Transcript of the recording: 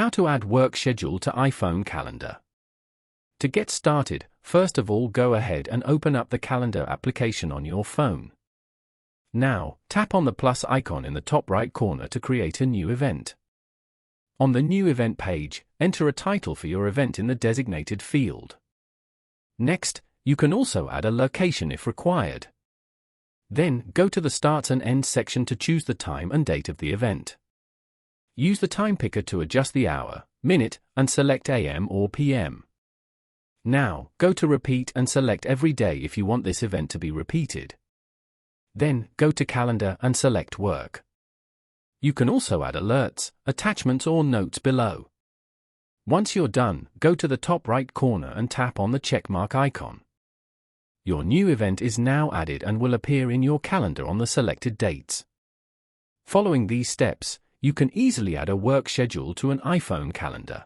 How to add work schedule to iPhone calendar. To get started, first of all go ahead and open up the calendar application on your phone. Now, tap on the plus icon in the top right corner to create a new event. On the new event page, enter a title for your event in the designated field. Next, you can also add a location if required. Then, go to the Starts and Ends section to choose the time and date of the event. Use the time picker to adjust the hour, minute, and select AM or PM. Now, go to Repeat and select every day if you want this event to be repeated. Then, go to Calendar and select Work. You can also add alerts, attachments or notes below. Once you're done, go to the top right corner and tap on the checkmark icon. Your new event is now added and will appear in your calendar on the selected dates. Following these steps, you can easily add a work schedule to an iPhone calendar.